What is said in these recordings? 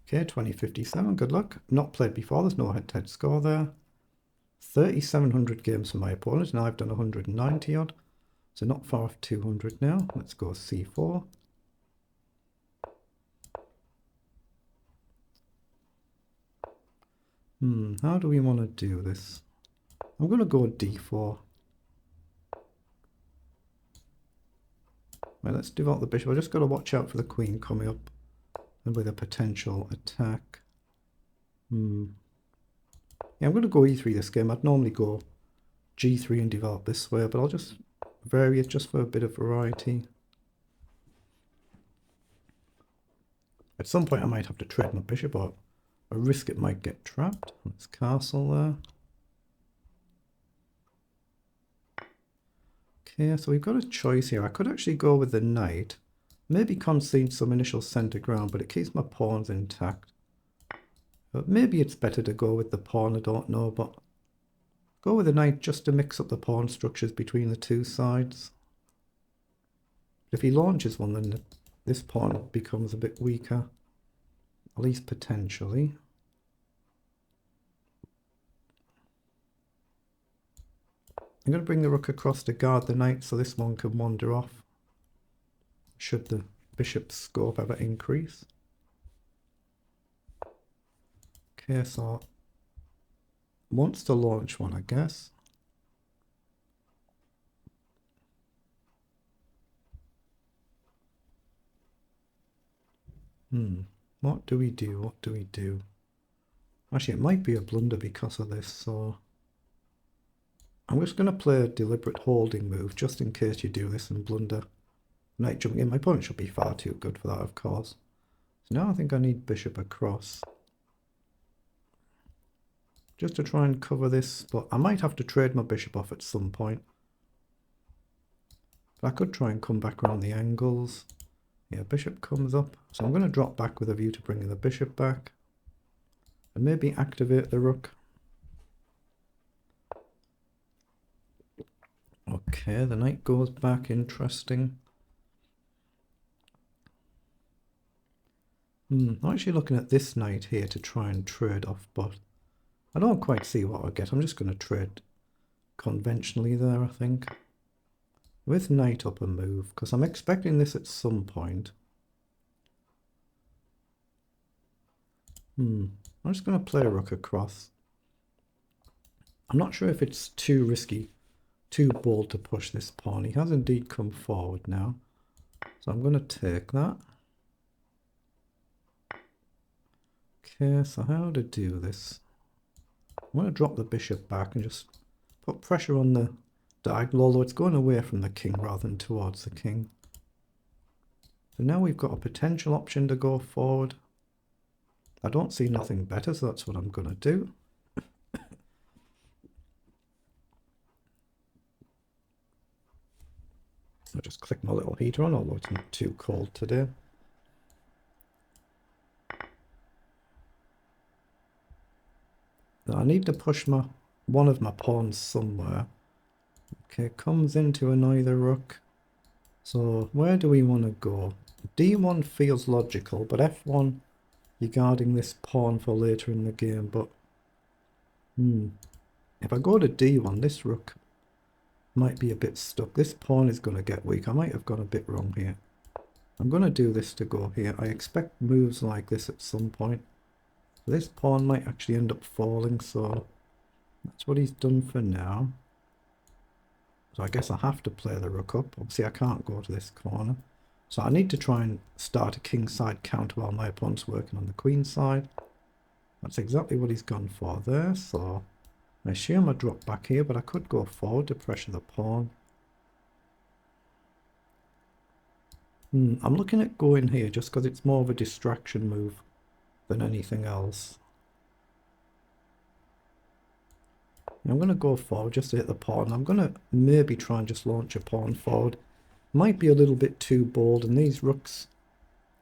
Okay, 2057, good luck. Not played before, there's no head-to-head score there. 3,700 games for my opponent, and I've done 190 odd. So not far off 200 now. Let's go C4. How do we want to do this? I'm going to go D4. Right, let's develop the bishop. I just got to watch out for the queen coming up and with a potential attack. Yeah, I'm going to go E3 this game. I'd normally go G3 and develop this way, but I'll just vary it just for a bit of variety. At some point I might have to trade my bishop, or I risk it might get trapped. Let's castle there. Okay, so we've got a choice here. I could actually go with the knight. Maybe concede some initial center ground, but it keeps my pawns intact. But maybe it's better to go with the pawn, I don't know, but go with the knight just to mix up the pawn structures between the two sides. If he launches one, then this pawn becomes a bit weaker, at least potentially. I'm going to bring the rook across to guard the knight so this one can wander off, should the bishop's scope ever increase. Okay, so wants to launch one, I guess. What do we do? What do we do? Actually, it might be a blunder because of this, so I'm just going to play a deliberate holding move just in case you do this and blunder. Knight jumping in. My opponent should be far too good for that, of course. So now I think I need bishop across, just to try and cover this, but I might have to trade my bishop off at some point. But I could try and come back around the angles. Yeah, bishop comes up, so I'm going to drop back with a view to bringing the bishop back. And maybe activate the rook. Okay, the knight goes back, interesting. I'm actually looking at this knight here to try and trade off, but I don't quite see what I get. I'm just going to trade conventionally there, I think. With knight up a move, because I'm expecting this at some point. I'm just going to play a rook across. I'm not sure if it's too risky, too bold to push this pawn. He has indeed come forward now. So I'm going to take that. Okay, so how to do this? I'm going to drop the bishop back and just put pressure on the diagonal, although it's going away from the king rather than towards the king. So now we've got a potential option to go forward. I don't see nothing better, so that's what I'm going to do. I'll just click my little heater on, although it's not too cold today. Now I need to push one of my pawns somewhere. Okay, comes into annoy the rook. So where do we want to go? D1 feels logical, but F1, you're guarding this pawn for later in the game. But if I go to D1, this rook might be a bit stuck. This pawn is going to get weak. I might have gone a bit wrong here. I'm going to do this to go here. I expect moves like this at some point. This pawn might actually end up falling, so that's what he's done for now. So I guess I have to play the rook up. Obviously I can't go to this corner. So I need to try and start a king side counter while my opponent's working on the queen side. That's exactly what he's gone for there. So I assume I drop back here, but I could go forward to pressure the pawn. I'm looking at going here just because it's more of a distraction move than anything else. I'm going to go forward just to hit the pawn. I'm going to maybe try and just launch a pawn forward. Might be a little bit too bold, and these rooks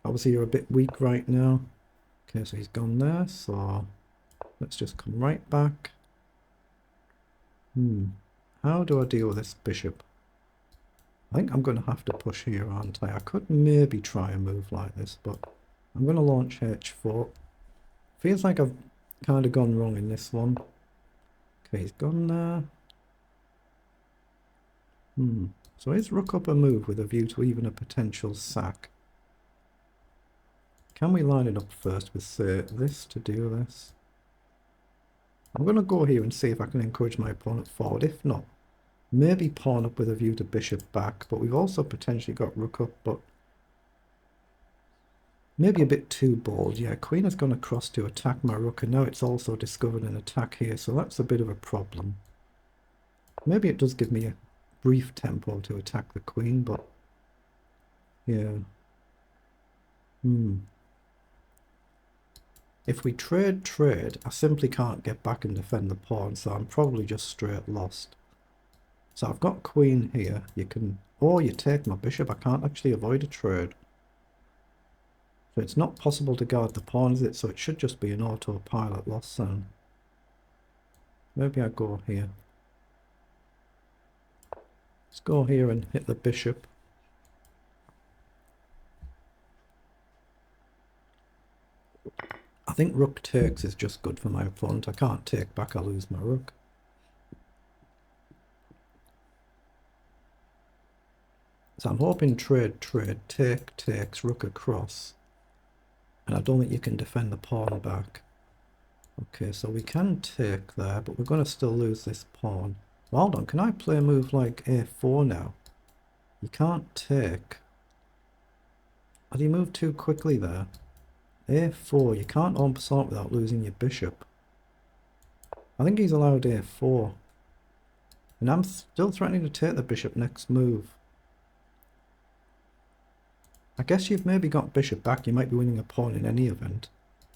obviously are a bit weak right now. Okay, so he's gone there, so let's just come right back. How do I deal with this bishop? I think I'm going to have to push here, aren't I? I could maybe try a move like this, but I'm going to launch h4. Feels like I've kind of gone wrong in this one. Okay, he's gone there. So is rook up a move with a view to even a potential sack? Can we line it up first with, say, this to do this? I'm going to go here and see if I can encourage my opponent forward. If not, maybe pawn up with a view to bishop back. But we've also potentially got rook up, but maybe a bit too bold. Yeah, queen has gone across to attack my rook, and now it's also discovered an attack here, so that's a bit of a problem. Maybe it does give me a brief tempo to attack the queen, but yeah. If we trade, I simply can't get back and defend the pawn, so I'm probably just straight lost. So I've got queen here. You can, or you take my bishop. I can't actually avoid a trade. So it's not possible to guard the pawn, is it? So it should just be an autopilot loss then. Maybe I go here. Let's go here and hit the bishop. I think rook takes is just good for my opponent. I can't take back, I lose my rook. So I'm hoping trade, take, takes, rook across. And I don't think you can defend the pawn back. Okay, so we can take there, but we're going to still lose this pawn. Well, hold on, can I play a move like a4 now? You can't take. Have you moved too quickly there? a4, you can't sort without losing your bishop. I think he's allowed a4. And I'm still threatening to take the bishop next move. I guess you've maybe got bishop back, you might be winning a pawn in any event.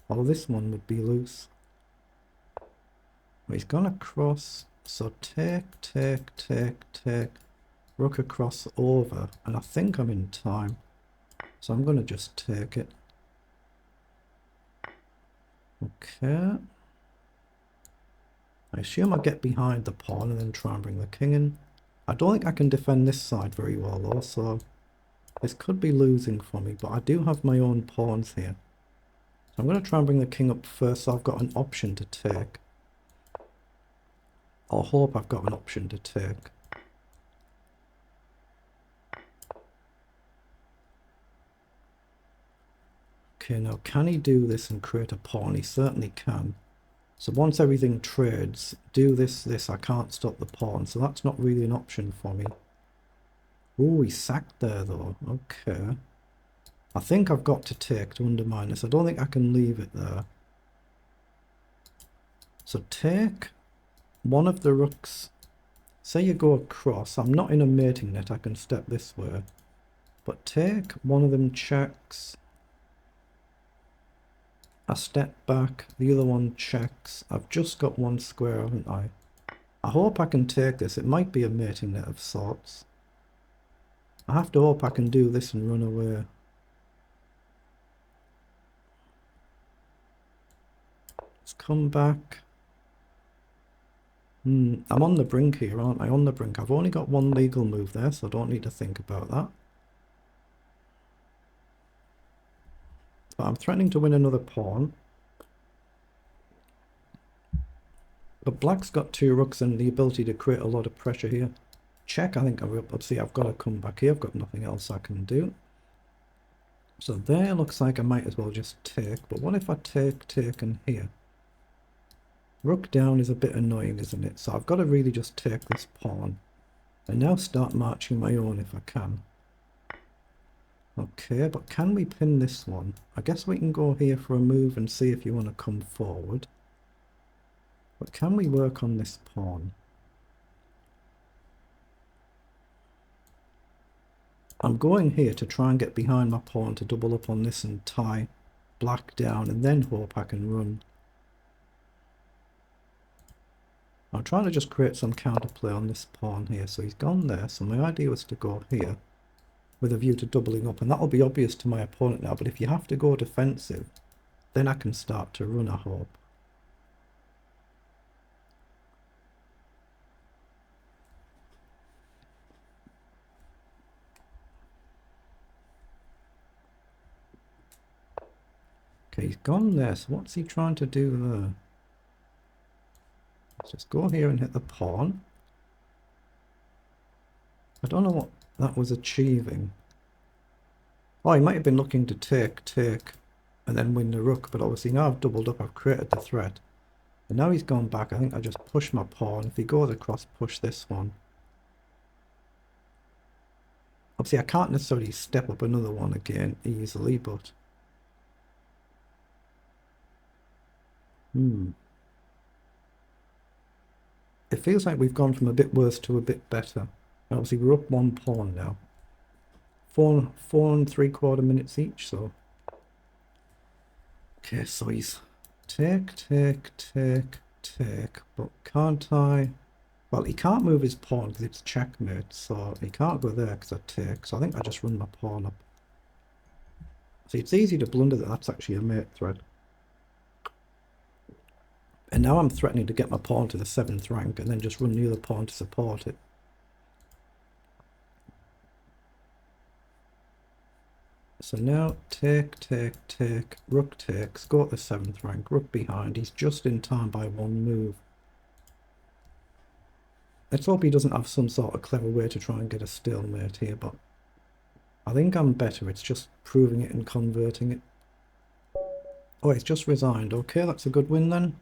Although this one would be loose. Well, he's gone across, so take, rook across over, and I think I'm in time. So I'm going to just take it. Okay. I assume I get behind the pawn and then try and bring the king in. I don't think I can defend this side very well though, so this could be losing for me, but I do have my own pawns here. So I'm going to try and bring the king up first, so I've got an option to take. Or hope I've got an option to take. Okay, now can he do this and create a pawn? He certainly can. So once everything trades, do this, I can't stop the pawn. So that's not really an option for me. Oh, he sacked there though. Okay. I think I've got to take to undermine this. I don't think I can leave it there. So take one of the rooks. Say you go across. I'm not in a mating net. I can step this way. But take one of them checks. I step back, the other one checks. I've just got one square, haven't I? I hope I can take this. It might be a mating net of sorts. I have to hope I can do this and run away. Let's come back. I'm on the brink here, aren't I? On the brink. I've only got one legal move there, so I don't need to think about that. But I'm threatening to win another pawn. But black's got two rooks and the ability to create a lot of pressure here. Check, I think I will, but see, I've got to come back here. I've got nothing else I can do. So there looks like I might as well just take. But what if I take, and here? Rook down is a bit annoying, isn't it? So I've got to really just take this pawn. And now start marching my own if I can. Okay, but can we pin this one? I guess we can go here for a move and see if you want to come forward. But can we work on this pawn? I'm going here to try and get behind my pawn to double up on this and tie black down and then hope I can run. I'm trying to just create some counterplay on this pawn here. So he's gone there. So my idea was to go here with a view to doubling up. And that'll be obvious to my opponent now. But if you have to go defensive, then I can start to run, I hope. Okay, he's gone there, so what's he trying to do there? Let's just go here and hit the pawn. I don't know what that was achieving. Oh, he might have been looking to take, and then win the rook, but obviously now I've doubled up, I've created the threat. And now he's gone back, I think I just push my pawn. If he goes across, push this one. Obviously I can't necessarily step up another one again easily, but... It feels like we've gone from a bit worse to a bit better. And obviously we're up one pawn now. Four and 3/4 minutes each, so... Okay, so he's take, but can't I... Well, he can't move his pawn because it's checkmate, so he can't go there because I take, so I think I just run my pawn up. See, it's easy to blunder that that's actually a mate threat. And now I'm threatening to get my pawn to the 7th rank and then just run the other pawn to support it. So now take, rook takes, go to the 7th rank, rook behind. He's just in time by one move. Let's hope he doesn't have some sort of clever way to try and get a stalemate here, but I think I'm better. It's just proving it and converting it. Oh, he's just resigned. Okay, that's a good win then.